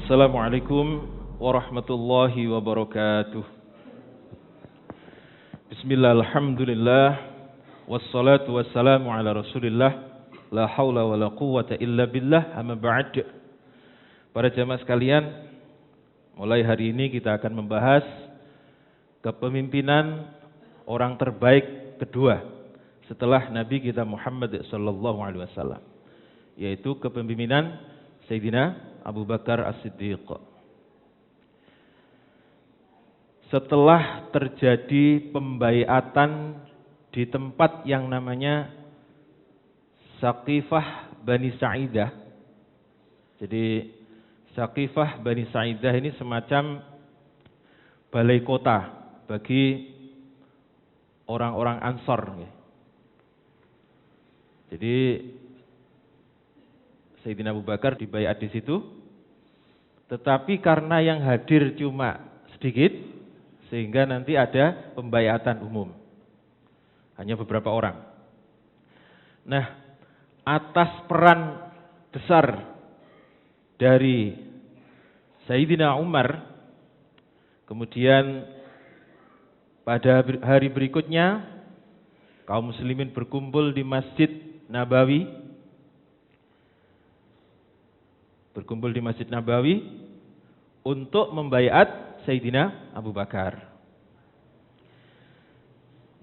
Assalamualaikum warahmatullahi wabarakatuh. Bismillah, alhamdulillah, wassalatu wassalamu ala rasulillah, la hawla wa la quwwata illa billah, amma ba'd. Para jamaah sekalian, mulai hari ini kita akan membahas kepemimpinan orang terbaik kedua setelah Nabi kita Muhammad sallallahu alaihi wasallam, yaitu kepemimpinan Sayyidina Abu Bakar As-Siddiq. Setelah terjadi pembaiatan di tempat yang namanya Saqifah Bani Sa'idah. Jadi Saqifah Bani Sa'idah ini semacam balai kota bagi orang-orang Ansor. Jadi Sayyidina Abu Bakar dibaiat di situ, tetapi karena yang hadir cuma sedikit, sehingga nanti ada pembaiatan umum, hanya beberapa orang. Nah, atas peran besar dari Sayyidina Umar, kemudian pada hari berikutnya kaum muslimin berkumpul di Masjid Nabawi, untuk membaiat Sayyidina Abu Bakar.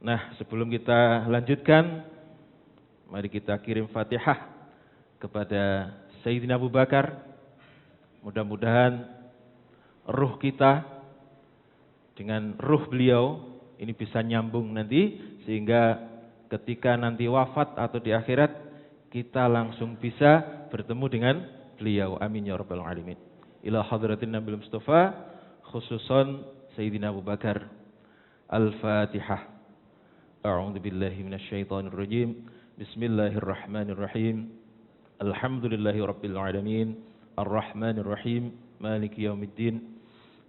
Nah, sebelum kita lanjutkan, mari kita kirim Fatihah kepada Sayyidina Abu Bakar. Mudah-mudahan ruh kita dengan ruh beliau ini bisa nyambung nanti, sehingga ketika nanti wafat atau di akhirat kita langsung bisa bertemu dengan beliau. Amin ya rabbal alamin. Ila hadratin Nabil Mustafa, khususan Sayyidina Abu Bakar. Al-Fatihah. A'udzu billahi minasyaitonir rajim. Bismillahirrahmanirrahim. Alhamdulillahi rabbil alamin. Arrahmanir rahim. Maliki yaumiddin.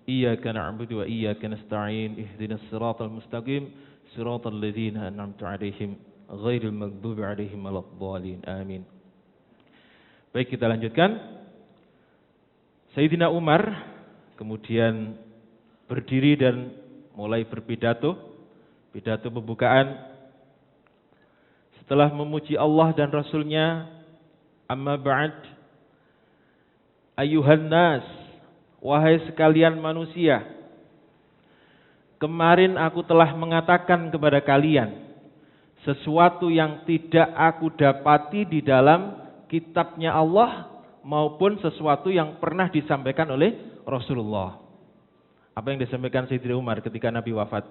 Iyyaka na'budu wa iyyaka nasta'in. Ihdinas siratal mustaqim. Siratal ladzina an'amta 'alaihim ghairil maghdubi 'alaihim waladdallin. Amin. Baik, kita lanjutkan. Sayyidina Umar kemudian berdiri dan mulai berpidato, pidato pembukaan. Setelah memuji Allah dan Rasulnya, amma ba'd, ayyuhan nas, wahai sekalian manusia, kemarin aku telah mengatakan kepada kalian sesuatu yang tidak aku dapati di dalam kitabnya Allah maupun sesuatu yang pernah disampaikan oleh Rasulullah. Apa yang disampaikan Sayyidina Umar ketika Nabi wafat?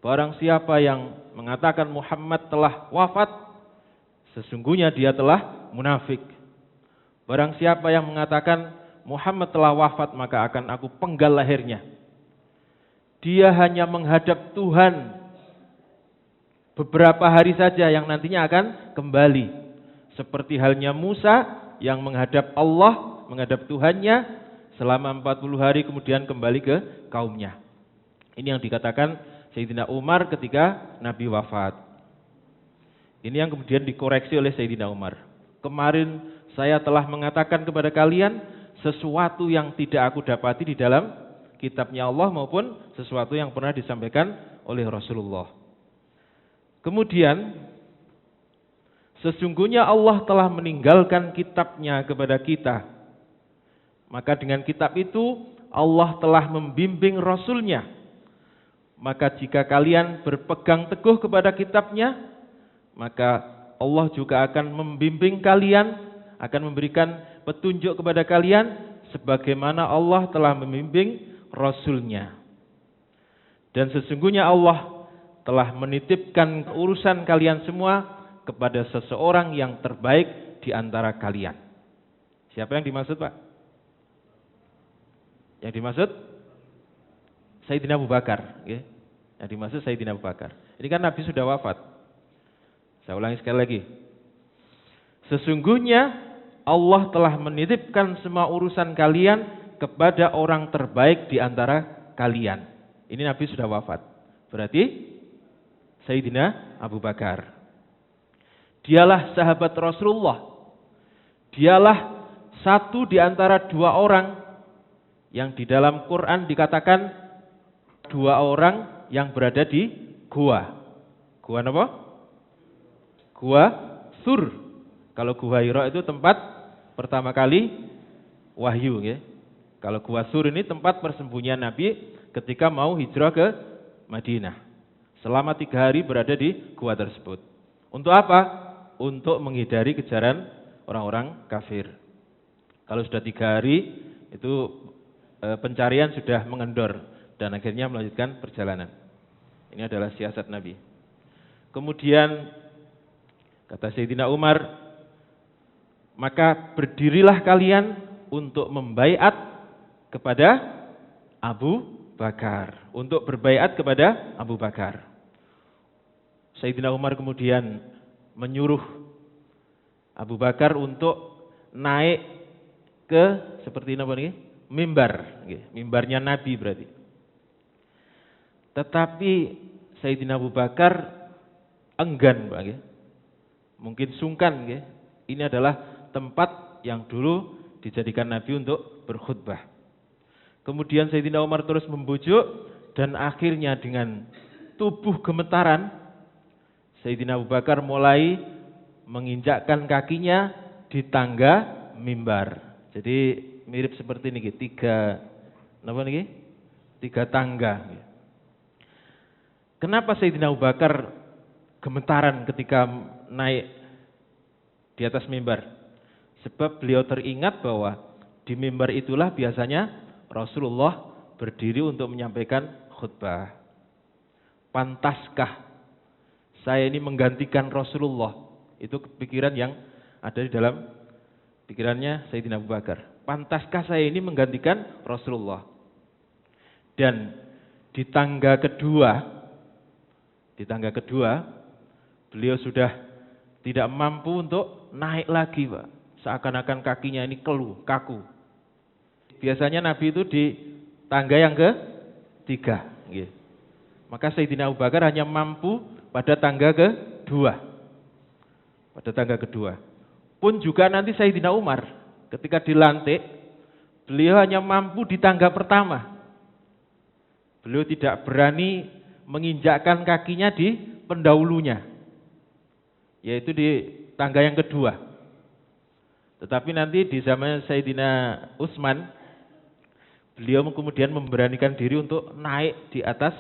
Barang siapa yang mengatakan Muhammad telah wafat, sesungguhnya dia telah munafik. Barang siapa yang mengatakan Muhammad telah wafat, maka akan aku penggal lehernya. Dia hanya menghadap Tuhan beberapa hari saja yang nantinya akan kembali. Seperti halnya Musa yang menghadap Allah, menghadap Tuhannya selama 40 hari kemudian kembali ke kaumnya. Ini yang dikatakan Sayyidina Umar ketika Nabi wafat. Ini yang kemudian dikoreksi oleh Sayyidina Umar. Kemarin saya telah mengatakan kepada kalian sesuatu yang tidak aku dapati di dalam kitabnya Allah maupun sesuatu yang pernah disampaikan oleh Rasulullah. Kemudian sesungguhnya Allah telah meninggalkan kitabnya kepada kita. Maka dengan kitab itu Allah telah membimbing Rasulnya. Maka jika kalian berpegang teguh kepada kitabnya, maka Allah juga akan membimbing kalian, akan memberikan petunjuk kepada kalian sebagaimana Allah telah membimbing Rasulnya. Dan sesungguhnya Allah telah menitipkan urusan kalian semua kepada seseorang yang terbaik di antara kalian. Siapa yang dimaksud, Pak? Yang dimaksud Sayyidina Abu Bakar. Yang dimaksud Sayyidina Abu Bakar. Ini kan Nabi sudah wafat. Saya ulangi sekali lagi. Sesungguhnya Allah telah menitipkan semua urusan kalian kepada orang terbaik di antara kalian. Ini Nabi sudah wafat. Berarti Sayyidina Abu Bakar. Dialah sahabat Rasulullah. Dialah satu di antara dua orang yang di dalam Quran dikatakan dua orang yang berada di gua. Gua apa? Gua Sur. Kalau Gua Hira itu tempat pertama kali wahyu, ya. Kalau Gua Sur ini tempat persembunyian Nabi ketika mau hijrah ke Madinah. Selama 3 hari berada di gua tersebut. Untuk apa? Untuk menghindari kejaran orang-orang kafir. Kalau sudah 3 hari itu pencarian sudah mengendor dan akhirnya melanjutkan perjalanan. Ini adalah siasat Nabi. Kemudian kata Sayyidina Umar, maka berdirilah kalian untuk membaiat kepada Abu Bakar, untuk berbaiat kepada Abu Bakar. Sayyidina Umar kemudian menyuruh Abu Bakar untuk naik ke seperti apa nih? Mimbar, mimbarnya Nabi berarti. Tetapi Sayyidina Abu Bakar enggan, Pak. Mungkin sungkan. Ini adalah tempat yang dulu dijadikan Nabi untuk berkhutbah. Kemudian Sayyidina Umar terus membujuk dan akhirnya dengan tubuh gemetaran Sayyidina Abu Bakar mulai menginjakkan kakinya di tangga mimbar. Jadi mirip seperti ini, 3 tangga. Kenapa Sayyidina Abu Bakar gemetaran ketika naik di atas mimbar? Sebab beliau teringat bahwa di mimbar itulah biasanya Rasulullah berdiri untuk menyampaikan khutbah. Pantaskah saya ini menggantikan Rasulullah? Itu pikiran yang ada di dalam pikirannya Sayyidina Abu Bakar. Pantaskah saya ini menggantikan Rasulullah? Dan di tangga kedua beliau sudah tidak mampu untuk naik lagi, Pak. Seakan-akan kakinya ini kaku. Biasanya Nabi itu di tangga yang ke-3. Maka Sayyidina Abu Bakar hanya mampu pada tangga kedua. Pun juga nanti Sayyidina Umar ketika dilantik, beliau hanya mampu di tangga pertama. Beliau tidak berani menginjakkan kakinya di pendahulunya, yaitu di tangga yang kedua. Tetapi nanti di zaman Sayyidina Utsman, beliau kemudian memberanikan diri untuk naik di atas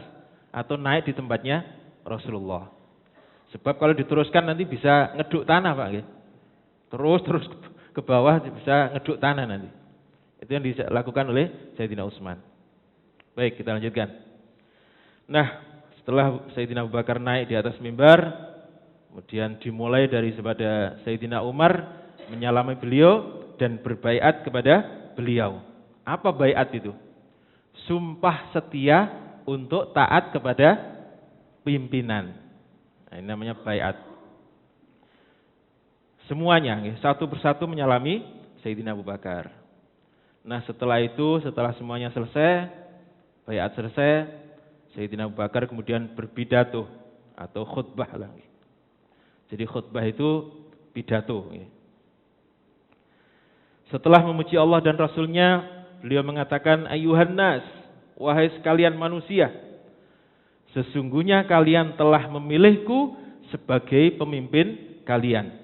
atau naik di tempatnya Rasulullah. Sebab kalau diteruskan nanti bisa ngeduk tanah, Pak. Terus ke bawah bisa ngeduk tanah nanti. Itu yang dilakukan oleh Sayyidina Utsman. Baik, kita lanjutkan. Nah, setelah Sayyidina Abu Bakar naik di atas mimbar, kemudian dimulai dari kepada Sayyidina Umar menyalami beliau dan berbaiat kepada beliau. Apa baiat itu? Sumpah setia untuk taat kepada pimpinan. Nah, ini namanya baiat. Semuanya satu persatu menyalami Sayyidina Abu Bakar. Nah, setelah semuanya selesai, baiat selesai, Sayyidina Abu Bakar kemudian berpidato atau khutbah lagi. Jadi khutbah itu pidato. Setelah memuji Allah dan Rasulnya, beliau mengatakan, Ayuhan nas, wahai sekalian manusia, sesungguhnya kalian telah memilihku sebagai pemimpin kalian.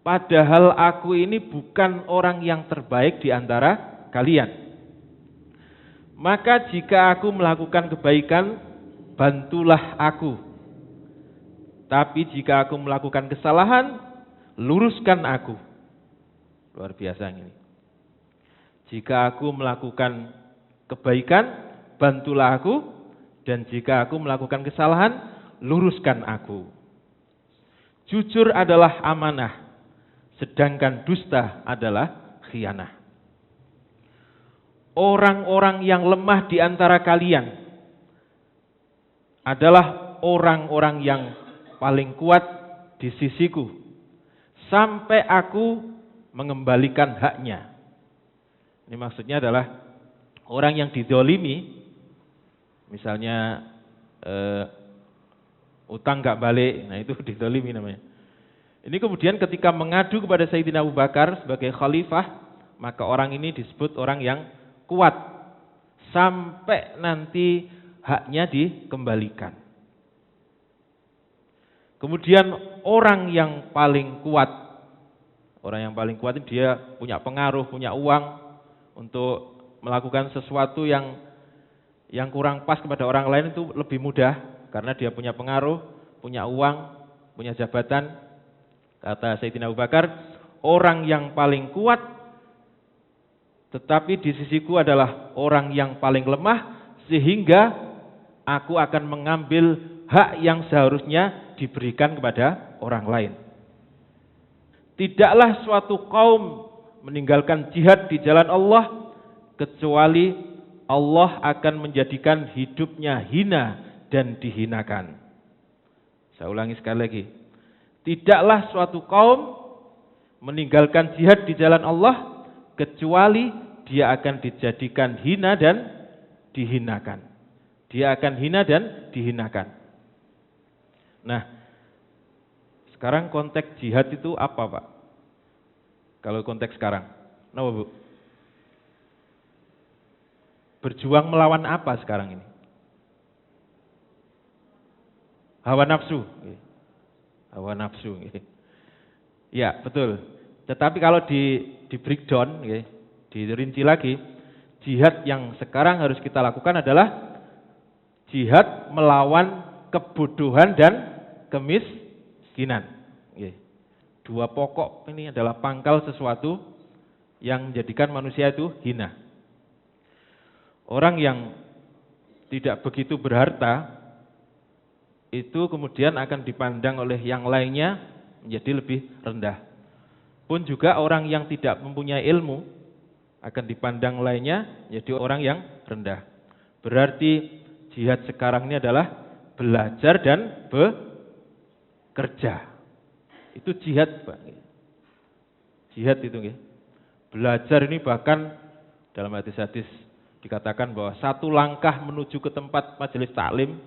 Padahal aku ini bukan orang yang terbaik di antara kalian. Maka jika aku melakukan kebaikan, bantulah aku. Tapi jika aku melakukan kesalahan, luruskan aku. Luar biasa ini. Jika aku melakukan kebaikan, bantulah aku. Dan jika aku melakukan kesalahan, luruskan aku. Jujur adalah amanah, sedangkan dusta adalah khianah. Orang-orang yang lemah di antara kalian adalah orang-orang yang paling kuat di sisiku, sampai aku mengembalikan haknya. Ini maksudnya adalah orang yang dizolimi, misalnya utang gak balik, nah itu dizolimi namanya. Ini kemudian ketika mengadu kepada Sayyidina Abu Bakar sebagai khalifah, maka orang ini disebut orang yang kuat sampai nanti haknya dikembalikan. Kemudian orang yang paling kuat dia punya pengaruh, punya uang untuk melakukan sesuatu yang kurang pas kepada orang lain itu lebih mudah karena dia punya pengaruh, punya uang, punya jabatan. Kata Sayyidina Abu Bakar, orang yang paling kuat tetapi di sisiku adalah orang yang paling lemah, sehingga aku akan mengambil hak yang seharusnya diberikan kepada orang lain. Tidaklah suatu kaum meninggalkan jihad di jalan Allah kecuali Allah akan menjadikan hidupnya hina dan dihinakan. Saya ulangi sekali lagi. Tidaklah suatu kaum meninggalkan jihad di jalan Allah kecuali dia akan dijadikan hina dan dihinakan. Dia akan hina dan dihinakan. Nah, sekarang konteks jihad itu apa, Pak? Kalau konteks sekarang, kenapa, Bu? Berjuang melawan apa sekarang ini? Hawa nafsu. Hawa nafsu. Ya, betul. Tetapi kalau di breakdown, dirinci lagi, jihad yang sekarang harus kita lakukan adalah jihad melawan kebodohan dan kemiskinan. Dua pokok ini adalah pangkal sesuatu yang menjadikan manusia itu hina. Orang yang tidak begitu berharta itu kemudian akan dipandang oleh yang lainnya menjadi lebih rendah. Pun juga orang yang tidak mempunyai ilmu akan dipandang lainnya menjadi orang yang rendah. Berarti jihad sekarang ini adalah belajar dan bekerja. Itu jihad, Pak. Jihad itu, belajar ini bahkan dalam hadis-hadis dikatakan bahwa satu langkah menuju ke tempat majelis taklim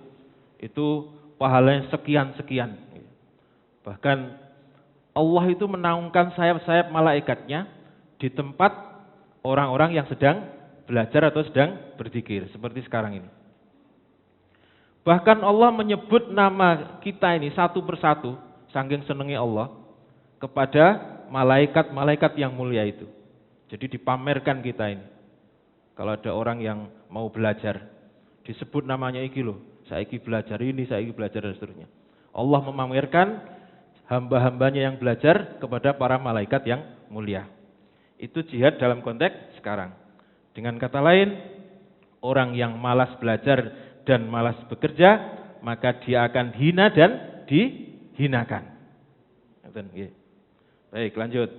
itu pahalanya sekian-sekian. Bahkan Allah itu menaungkan sayap-sayap malaikatnya di tempat orang-orang yang sedang belajar atau sedang berzikir seperti sekarang ini. Bahkan Allah menyebut nama kita ini satu persatu, saking senangnya Allah kepada malaikat-malaikat yang mulia itu. Jadi dipamerkan kita ini. Kalau ada orang yang mau belajar, disebut namanya iki loh, saya iki belajar ini, saya iki belajar dan seterusnya. Allah memamerkan hamba-hambanya yang belajar kepada para malaikat yang mulia. Itu jihad dalam konteks sekarang. Dengan kata lain, orang yang malas belajar dan malas bekerja, maka dia akan hina dan dihinakan. Baik, lanjut.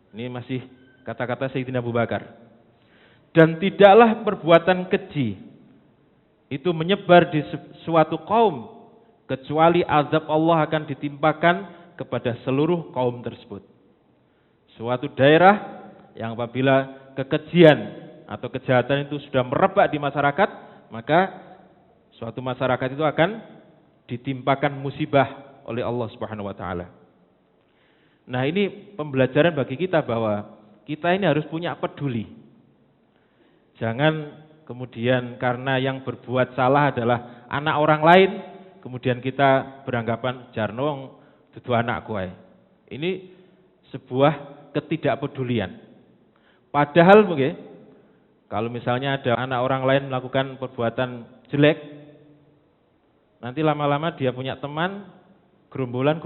Ini masih kata-kata Sayyidina Abu Bakar. Dan tidaklah perbuatan keji itu menyebar di suatu kaum kecuali azab Allah akan ditimpakan kepada seluruh kaum tersebut. Suatu daerah yang apabila kekejian atau kejahatan itu sudah merebak di masyarakat, maka suatu masyarakat itu akan ditimpakan musibah oleh Allah Subhanahu wa taala. Nah, ini pembelajaran bagi kita bahwa kita ini harus punya peduli. Jangan kemudian karena yang berbuat salah adalah anak orang lain, kemudian kita beranggapan jarno dudu anak kowe. Ini sebuah ketidakpedulian. Padahal mungkin kalau misalnya ada anak orang lain melakukan perbuatan jelek, nanti lama-lama dia punya teman, gerombolan.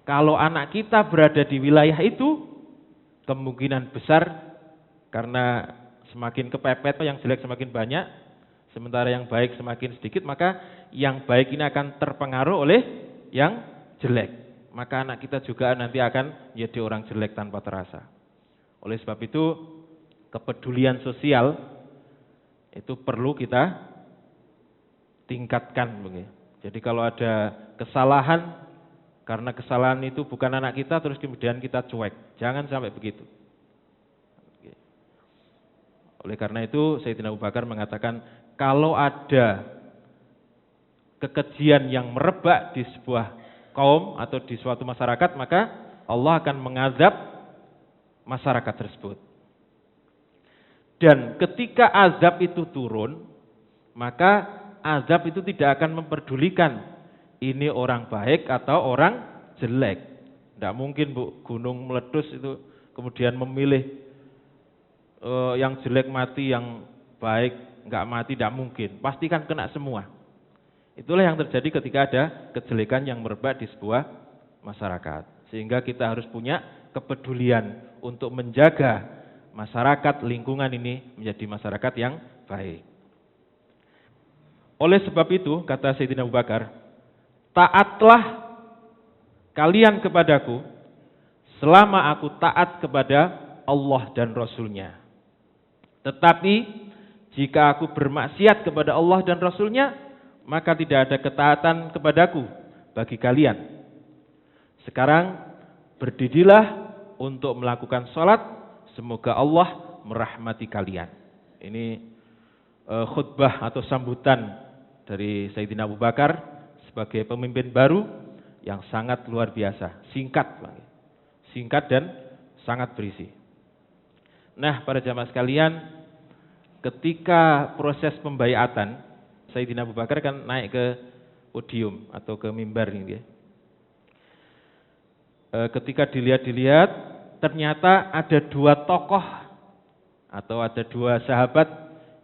Kalau anak kita berada di wilayah itu, kemungkinan besar karena semakin kepepet yang jelek semakin banyak, sementara yang baik semakin sedikit, maka yang baik ini akan terpengaruh oleh yang jelek. Maka anak kita juga nanti akan menjadi orang jelek tanpa terasa. Oleh sebab itu, kepedulian sosial itu perlu kita tingkatkan. Jadi kalau ada kesalahan, karena kesalahan itu bukan anak kita, terus kemudian kita cuek. Jangan sampai begitu. Oleh karena itu, Sayyidina Abu Bakar mengatakan, kalau ada kekejian yang merebak di sebuah kaum atau di suatu masyarakat, maka Allah akan mengazab masyarakat tersebut. Dan ketika azab itu turun, maka azab itu tidak akan memperdulikan ini orang baik atau orang jelek. Tidak mungkin gunung meletus itu kemudian memilih yang jelek mati, yang baik nggak mati, tidak mungkin. Pasti kan kena semua. Itulah yang terjadi ketika ada kejelekan yang merebak di sebuah masyarakat. Sehingga kita harus punya kepedulian untuk menjaga masyarakat, lingkungan ini menjadi masyarakat yang baik. Oleh sebab itu, kata Sayyidina Abu Bakar, taatlah kalian kepadaku selama aku taat kepada Allah dan Rasul-Nya. Tetapi jika aku bermaksiat kepada Allah dan Rasul-Nya, maka tidak ada ketaatan kepadaku bagi kalian. Sekarang berdirilah untuk melakukan sholat. Semoga Allah merahmati kalian. Ini khutbah atau sambutan dari Sayyidina Abu Bakar sebagai pemimpin baru yang sangat luar biasa. Singkat dan sangat berisi. Nah, para jamaah sekalian, ketika proses pembaiatan, Sayyidina Abu Bakar kan naik ke podium atau ke mimbar ini ya. Ketika dilihat, ternyata ada dua tokoh atau ada dua sahabat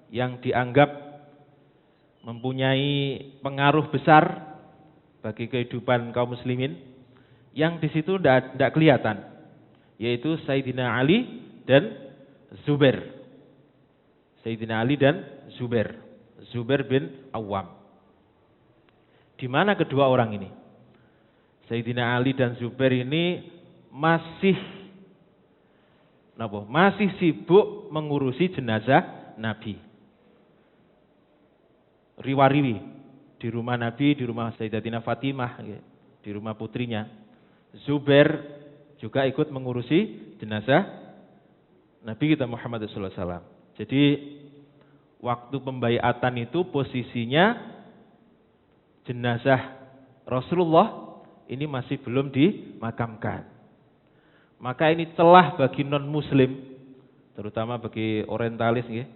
yang dianggap mempunyai pengaruh besar bagi kehidupan kaum muslimin yang di situ tidak kelihatan, yaitu Sayyidina Ali dan Zubair. Sayyidina Ali dan Zubair bin Awam. Di mana kedua orang ini? Sayyidina Ali dan Zubair ini masih sibuk mengurusi jenazah Nabi. Riwariwi di rumah Nabi, di rumah Sayyidatina Fatimah, di rumah putrinya. Zubair juga ikut mengurusi jenazah Nabi kita Muhammad SAW. Jadi waktu pembaiatan itu posisinya jenazah Rasulullah ini masih belum dimakamkan. Maka ini celah bagi non-muslim, terutama bagi orientalis ya.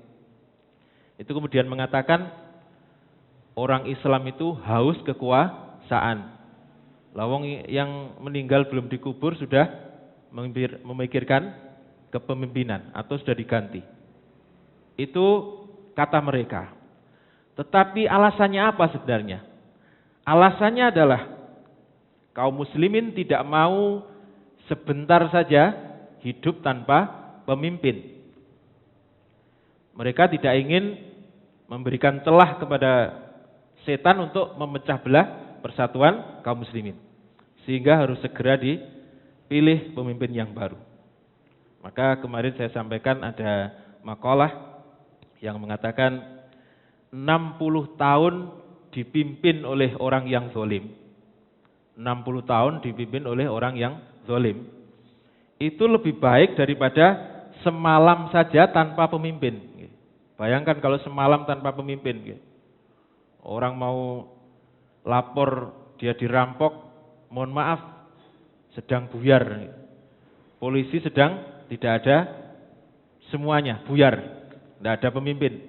Itu kemudian mengatakan orang Islam itu haus kekuasaan. Lawang yang meninggal belum dikubur sudah memikirkan kepemimpinan atau sudah diganti. Itu kata mereka. Tetapi alasannya apa sebenarnya? Alasannya adalah kaum muslimin tidak mau sebentar saja hidup tanpa pemimpin. Mereka tidak ingin memberikan celah kepada setan untuk memecah belah persatuan kaum muslimin. Sehingga harus segera dipilih pemimpin yang baru. Maka kemarin saya sampaikan ada makalah yang mengatakan 60 tahun dipimpin oleh orang yang zalim. 60 tahun dipimpin oleh orang yang zalim. Itu lebih baik daripada semalam saja tanpa pemimpin. Bayangkan kalau semalam tanpa pemimpin. Orang mau lapor dia dirampok, mohon maaf, sedang buyar. Polisi sedang tidak ada semuanya, buyar. Tidak ada pemimpin.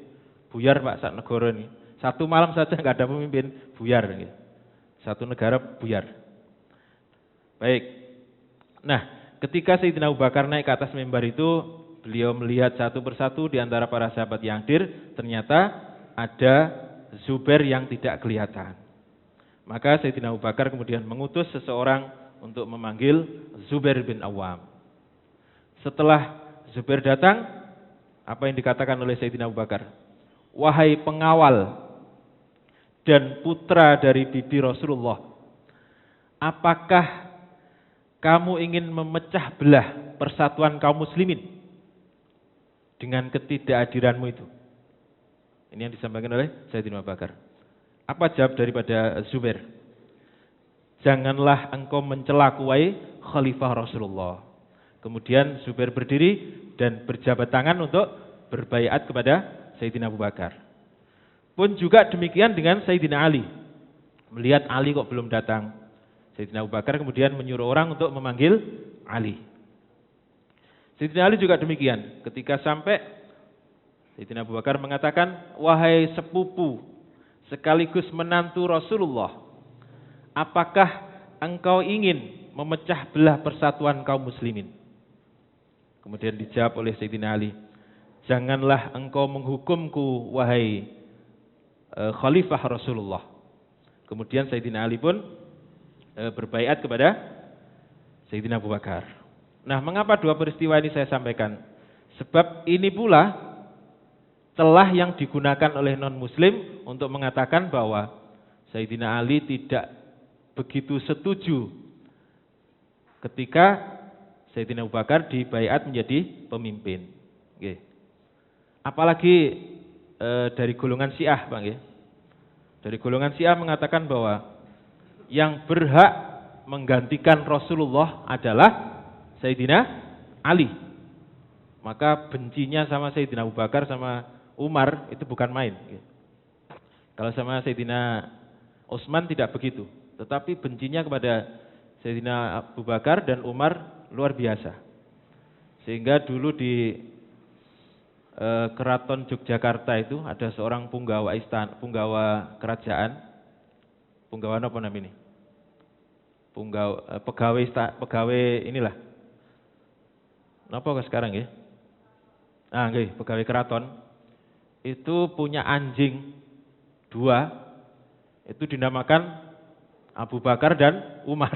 Buyar Pak sak negara ini. Satu malam saja nggak ada pemimpin, buyar. Satu negara buyar. Baik. Nah, ketika Sayyidina Abu Bakar naik ke atas mimbar itu, beliau melihat satu persatu di antara para sahabat yang hadir, ternyata ada Zubair yang tidak kelihatan. Maka Sayyidina Abu Bakar kemudian mengutus seseorang untuk memanggil Zubair bin Awam. Setelah Zubair datang, apa yang dikatakan oleh Sayyidina Abu Bakar? Wahai pengawal dan putra dari bibi Rasulullah, apakah kamu ingin memecah belah persatuan kaum muslimin dengan ketidakhadiranmu itu? Ini yang disampaikan oleh Sayyidina Abu Bakar. Apa jawab daripada Zubair? Janganlah engkau mencelakai khalifah Rasulullah. Kemudian Zubair berdiri dan berjabat tangan untuk berbaiat kepada Sayyidina Abu Bakar. Pun juga demikian dengan Sayyidina Ali. Melihat Ali kok belum datang, Sayyidina Abu Bakar kemudian menyuruh orang untuk memanggil Ali. Sayyidina Ali juga demikian. Ketika sampai, Sayyidina Abu Bakar mengatakan, wahai sepupu sekaligus menantu Rasulullah, apakah engkau ingin memecah belah persatuan kaum muslimin? Kemudian dijawab oleh Sayyidina Ali, janganlah engkau menghukumku wahai Khalifah Rasulullah. Kemudian Sayyidina Ali pun berbaiat kepada Sayyidina Abu Bakar. Nah, mengapa dua peristiwa ini saya sampaikan? Sebab ini pula celah yang digunakan oleh non-muslim untuk mengatakan bahwa Sayyidina Ali tidak begitu setuju ketika Sayyidina Abu Bakar dibaiat menjadi pemimpin. Oke. Apalagi dari golongan Syiah, Bang. Dari golongan Syiah mengatakan bahwa yang berhak menggantikan Rasulullah adalah Sayyidina Ali. Maka bencinya sama Sayyidina Abu Bakar sama Umar itu bukan main. Kalau sama Sayyidina Utsman tidak begitu. Tetapi bencinya kepada Sayyidina Abu Bakar dan Umar luar biasa. Sehingga dulu di Keraton Yogyakarta itu ada seorang punggawa kerajaan. Punggawa apa namanya ini? Pegawai inilah. Napa sekarang ya? Nggih, pegawai keraton itu punya anjing 2, itu dinamakan Abu Bakar dan Umar.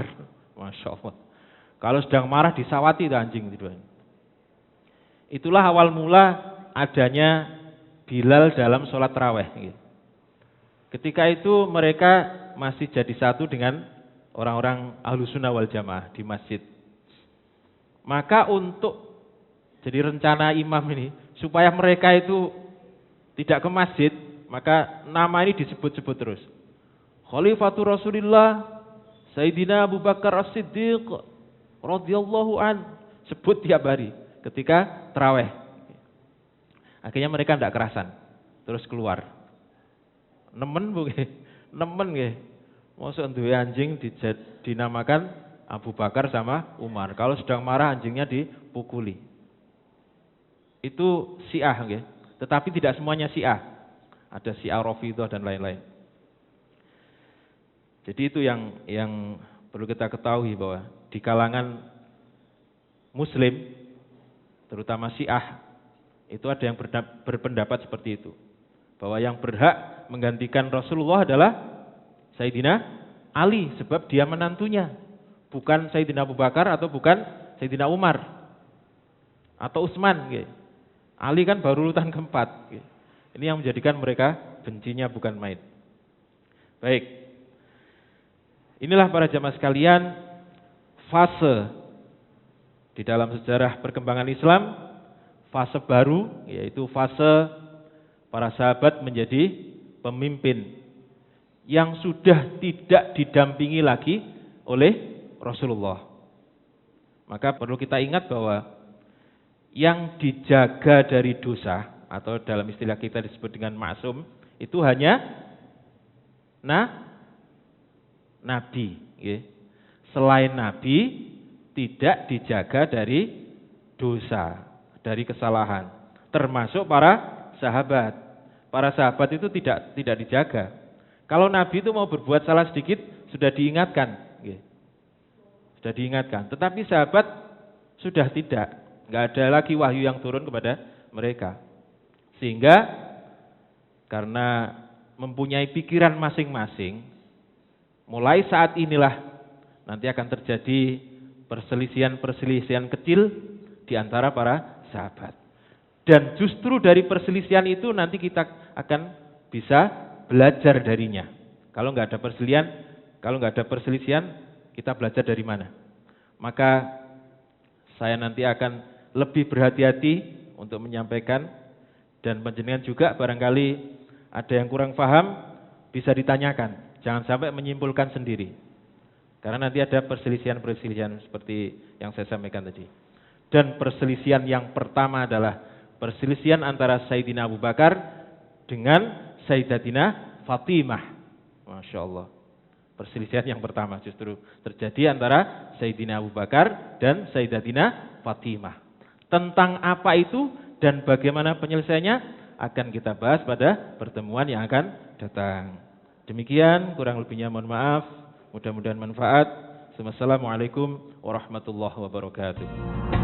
Masya Allah. Kalau sedang marah disawati itu anjing itu. Itulah awal mula adanya Bilal dalam sholat tarawih. Ketika itu mereka masih jadi satu dengan orang-orang Ahlussunnah wal Jamaah di masjid. Maka untuk jadi rencana imam ini supaya mereka itu tidak ke masjid, maka nama ini disebut-sebut terus. Khalifatur Rasulillah Sayyidina Abu Bakar As-Siddiq radhiyallahu an, sebut tiap hari ketika tarawih. Akhirnya mereka tidak kerasan, terus keluar. Nemen bu, nemen nggih. Mosok duwe anjing dinamakan Abu Bakar sama Umar. Kalau sedang marah anjingnya dipukuli. Itu Syiah nggih. Tetapi tidak semuanya Syiah. Ada Syiah Rafidhah dan lain-lain. Jadi itu yang perlu kita ketahui bahwa di kalangan Muslim, terutama Syiah, itu ada yang berpendapat seperti itu. Bahwa yang berhak menggantikan Rasulullah adalah Sayyidina Ali, sebab dia menantunya. Bukan Sayyidina Abu Bakar atau bukan Sayyidina Umar atau Utsman. Ali kan baru urutan keempat. Ini yang menjadikan mereka bencinya bukan main. Baik. Inilah para jamaah sekalian fase di dalam sejarah perkembangan Islam, fase baru, yaitu fase para sahabat menjadi pemimpin yang sudah tidak didampingi lagi oleh Rasulullah. Maka perlu kita ingat bahwa yang dijaga dari dosa, atau dalam istilah kita disebut dengan maksum, itu hanya Nabi. Selain Nabi tidak dijaga dari dosa, dari kesalahan, termasuk para sahabat. Para sahabat itu tidak dijaga. Kalau Nabi itu mau berbuat salah sedikit sudah diingatkan, sudah diingatkan. Tetapi sahabat sudah tidak, nggak ada lagi wahyu yang turun kepada mereka. Sehingga karena mempunyai pikiran masing-masing, mulai saat inilah nanti akan terjadi perselisihan-perselisihan kecil di antara para sahabat. Dan justru dari perselisihan itu nanti kita akan bisa belajar darinya. Kalau nggak ada perselisihan, kita belajar dari mana? Maka saya nanti akan lebih berhati-hati untuk menyampaikan, dan panjenengan juga barangkali ada yang kurang paham bisa ditanyakan. Jangan sampai menyimpulkan sendiri. Karena nanti ada perselisihan-perselisihan seperti yang saya sampaikan tadi. Dan perselisihan yang pertama adalah perselisihan antara Sayyidina Abu Bakar dengan Sayyidatina Fatimah. Masya Allah. Perselisihan yang pertama justru terjadi antara Sayyidina Abu Bakar dan Sayyidatina Fatimah. Tentang apa itu dan bagaimana penyelesaiannya akan kita bahas pada pertemuan yang akan datang. Demikian, kurang lebihnya mohon maaf. Mudah-mudahan manfaat. Wassalamualaikum warahmatullahi wabarakatuh.